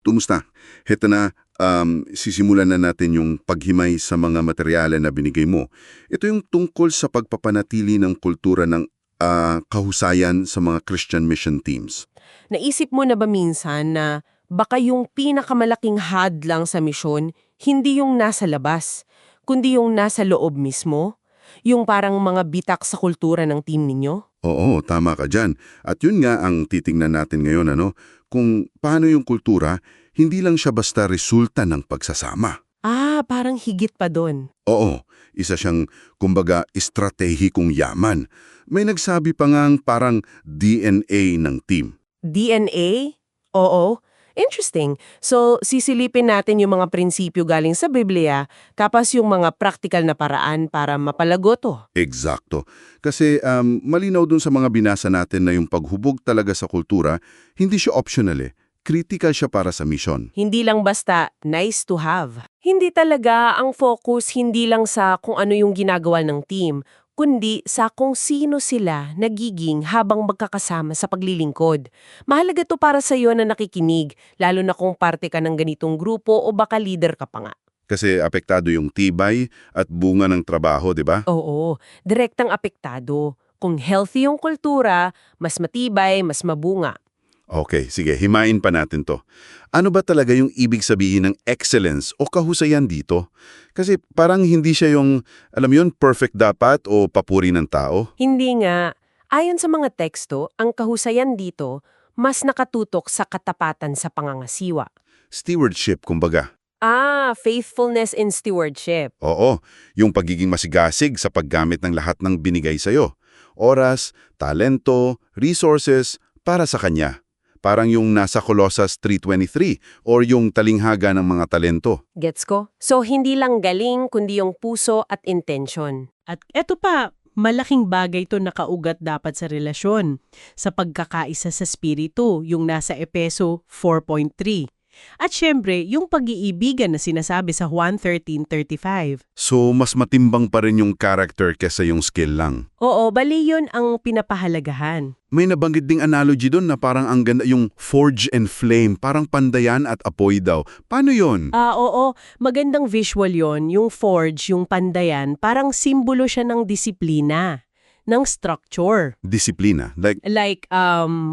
Kumusta? Heto na, sisimulan na natin yung paghimay sa mga materyale na binigay mo. Ito yung tungkol sa pagpapanatili ng kultura ng kahusayan sa mga Christian mission teams. Naisip mo na ba minsan na baka yung pinakamalaking hadlang sa misyon, hindi yung nasa labas, kundi yung nasa loob mismo? Yung parang mga bitak sa kultura ng team ninyo? Oo, tama ka dyan. At yun nga ang titingnan natin ngayon, kung paano yung kultura, hindi lang siya basta resulta ng pagsasama. Parang higit pa doon. Oo, isa siyang, kumbaga, estratehikong yaman. May nagsabi pa ngang parang DNA ng team. DNA? Oo. Interesting. So, sisilipin natin yung mga prinsipyo galing sa Biblia, tapos yung mga practical na paraan para mapalago to. Eksakto. Kasi malinaw dun sa mga binasa natin na yung paghubog talaga sa kultura, hindi siya optional eh. Critical siya para sa mission. Hindi lang basta nice to have. Hindi talaga ang focus hindi lang sa kung ano yung ginagawa ng team, kundi sa kung sino sila nagiging habang magkakasama sa paglilingkod. Mahalaga to para sa iyo na nakikinig, lalo na kung parte ka ng ganitong grupo o baka leader ka pa nga. Kasi apektado yung tibay at bunga ng trabaho, di ba? Oo, direktang apektado. Kung healthy yung kultura, mas matibay, mas mabunga. Okay, sige, himayin pa natin to. Ano ba talaga yung ibig sabihin ng excellence o kahusayan dito? Kasi parang hindi siya yung, alam yun, perfect dapat o papuri ng tao. Hindi nga. Ayon sa mga teksto, ang kahusayan dito mas nakatutok sa katapatan sa pangangasiwa. Stewardship, kumbaga. Faithfulness in stewardship. Oo, yung pagiging masigasig sa paggamit ng lahat ng binigay sa'yo. Oras, talento, resources, para sa kanya. Parang yung nasa Colossus 3:23 or yung talinghaga ng mga talento. Gets ko? So, hindi lang galing, kundi yung puso at intention. At eto pa, malaking bagay to nakaugat dapat sa relasyon, sa pagkakaisa sa spiritu, yung nasa Epeso 4:3. At syempre, yung pag-iibigan na sinasabi sa Juan 13:35. So, mas matimbang pa rin yung character kesa yung skill lang. Oo, bali yun ang pinapahalagahan. May nabanggit ding analogy doon na parang ang ganda yung forge and flame, parang pandayan at apoy daw. Paano yun? Oo, magandang visual yon. Yung forge, yung pandayan, parang simbolo siya ng disiplina, ng structure. Disiplina. Like,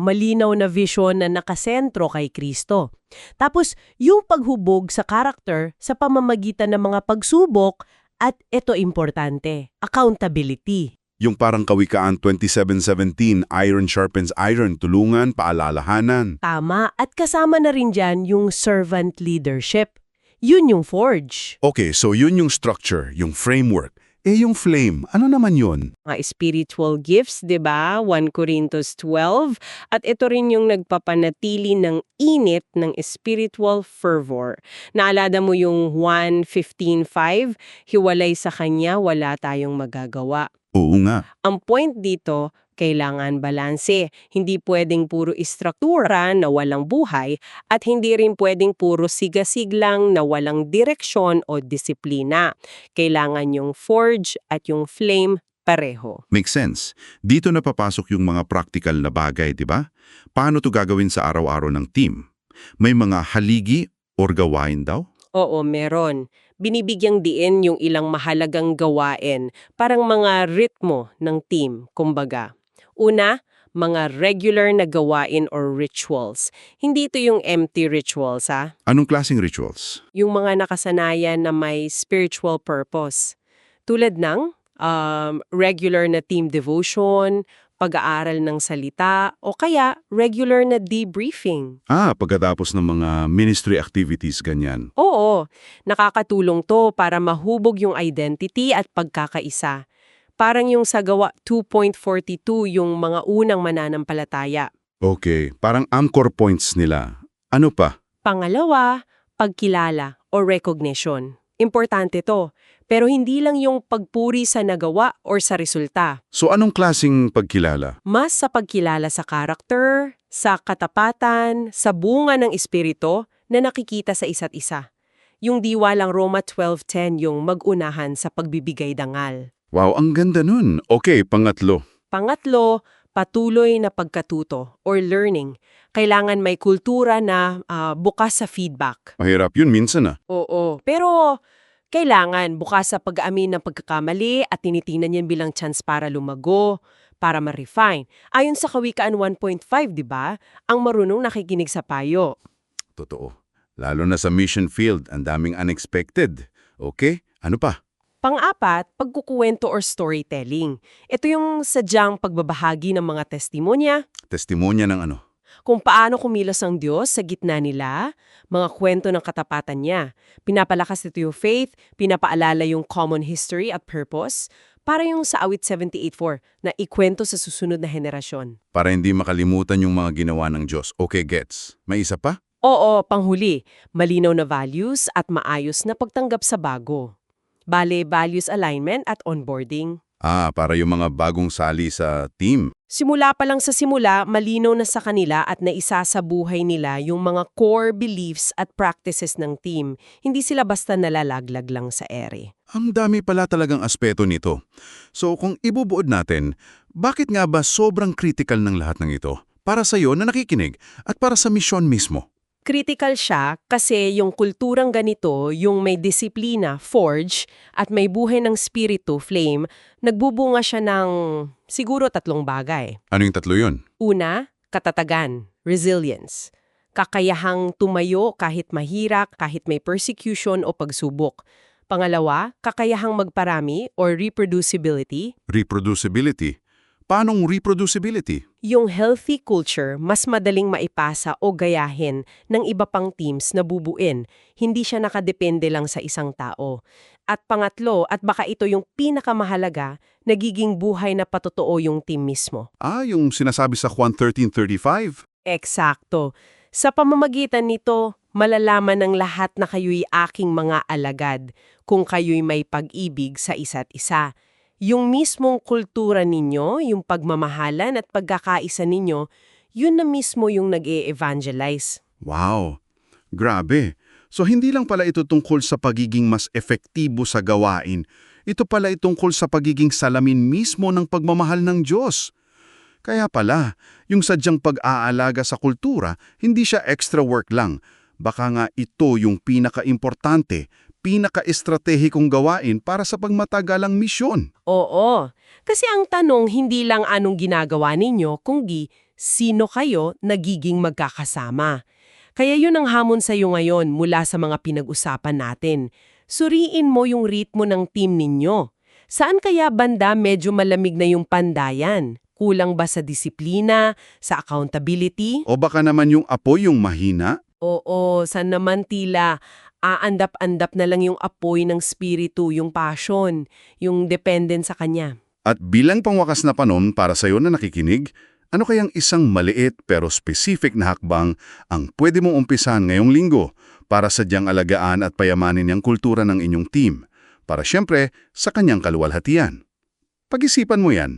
malinaw na vision na nakasentro kay Kristo. Tapos, yung paghubog sa character sa pamamagitan ng mga pagsubok at ito importante, accountability. Yung parang Kawikaan 27:17, iron sharpens iron, tulungan, paalalahanan. Tama, at kasama na rin dyan yung servant leadership. Yun yung forge. Okay, so yun yung structure, yung framework. Yung flame, ano naman yun? Mga spiritual gifts, 'di ba? 1 Corinthos 12. At ito rin yung nagpapanatili ng init ng spiritual fervor. Naalala mo yung 1:15:5, hiwalay sa kanya, wala tayong magagawa. Oo nga. Ang point dito, kailangan balanse. Hindi pwedeng puro istruktura na walang buhay at hindi rin pwedeng puro sigasig lang na walang direksyon o disiplina. Kailangan yung forge at yung flame pareho. Makes sense. Dito na papasok yung mga practical na bagay, di ba? Paano to gagawin sa araw-araw ng team? May mga haligi or gawain daw? Oo, meron. Binibigyang diin yung ilang mahalagang gawain, parang mga ritmo ng team, kumbaga. Una, mga regular na gawain or rituals. Hindi ito yung empty rituals, ha? Anong klaseng rituals? Yung mga nakasanayan na may spiritual purpose. Tulad ng regular na team devotion, pag-aaral ng salita, o kaya regular na debriefing. Pagkatapos ng mga ministry activities, ganyan. Oo, nakakatulong to para mahubog yung identity at pagkakaisa. Parang yung sa Gawa 2.42 yung mga unang mananampalataya. Okay, parang anchor points nila. Ano pa? Pangalawa, pagkilala o recognition. Importante to, pero hindi lang yung pagpuri sa nagawa or sa resulta. So anong klaseng pagkilala? Mas sa pagkilala sa karakter, sa katapatan, sa bunga ng espiritu na nakikita sa isa't isa. Yung diwalang Roma 12:10 yung mag-unahan sa pagbibigay dangal. Wow, ang ganda nun. Okay, pangatlo. Pangatlo, patuloy na pagkatuto or learning. Kailangan may kultura na bukas sa feedback. Mahirap yun minsan Oo, pero kailangan bukas sa pag-aamin ng pagkakamali at tinitingnan yan bilang chance para lumago, para ma-refine. Ayon sa Kawikaan 1.5, di ba? Ang marunong nakikinig sa payo. Totoo. Lalo na sa mission field, ang daming unexpected. Okay, ano pa? Pang-apat, pagkukuwento or storytelling. Ito yung sadyang pagbabahagi ng mga testimonya, Testimonya ng ano? kung paano kumilos ang Diyos sa gitna nila, mga kwento ng katapatan niya. Pinapalakas ito yung faith, pinapaalala yung common history at purpose, para yung sa awit 78.4 na ikwento sa susunod na henerasyon. Para hindi makalimutan yung mga ginawa ng Diyos. Okay, gets. May isa pa? Oo, panghuli, malinaw na values at maayos na pagtanggap sa bago. Bale, values alignment at onboarding. Para yung mga bagong sali sa team. Simula pa lang sa simula, malinaw na sa kanila at naisa sa buhay nila yung mga core beliefs at practices ng team. Hindi sila basta nalalaglag lang sa ere. Ang dami pala talagang aspeto nito. So kung ibubuod natin, bakit nga ba sobrang critical ng lahat ng ito? Para sa iyo na nakikinig at para sa misyon mismo. Critical siya kasi yung kulturang ganito, yung may disiplina, forge, at may buhay ng spiritu, flame, nagbubunga siya ng siguro 3 bagay. Ano yung tatlo yun? Una, katatagan, resilience. Kakayahang tumayo kahit mahirap, kahit may persecution o pagsubok. Pangalawa, kakayahang magparami or reproducibility. Reproducibility. Paanong reproducibility? Yung healthy culture, mas madaling maipasa o gayahin ng iba pang teams na bubuin. Hindi siya nakadepende lang sa isang tao. At pangatlo, at baka ito yung pinakamahalaga, nagiging buhay na patotoo yung team mismo. Yung sinasabi sa Juan 13:35. Eksakto. Sa pamamagitan nito, malalaman ng lahat na kayo'y aking mga alagad kung kayo'y may pag-ibig sa isa't isa. Yung mismong kultura ninyo, yung pagmamahalan at pagkakaisa ninyo, yun na mismo yung nag-e-evangelize. Wow, grabe. So hindi lang pala ito tungkol sa pagiging mas efektibo sa gawain. Ito pala tungkol sa pagiging salamin mismo ng pagmamahal ng Diyos. Kaya pala, yung sadyang pag-aalaga sa kultura, hindi siya extra work lang. Baka nga ito yung pinaka-importante, pinaka-estratehikong gawain para sa pagmatagalang misyon. Oo. Kasi ang tanong hindi lang anong ginagawa ninyo, kundi sino kayo nagiging magkakasama. Kaya yun ang hamon sa iyo ngayon mula sa mga pinag-usapan natin. Suriin mo yung ritmo ng team ninyo. Saan kaya banda medyo malamig na yung pandayan? Kulang ba sa disiplina, sa accountability? O baka naman yung apoy yung mahina? Oo, saan naman tila aandap-andap na lang yung apoy ng spiritu, yung passion, yung dependent sa kanya. At bilang pangwakas na panon para sa iyo na nakikinig, ano kayang isang maliit pero specific na hakbang ang pwede mong umpisan ngayong linggo para sadyang alagaan at payamanin ang kultura ng inyong team, para siyempre sa kanyang kaluwalhatian? Pag-isipan mo yan.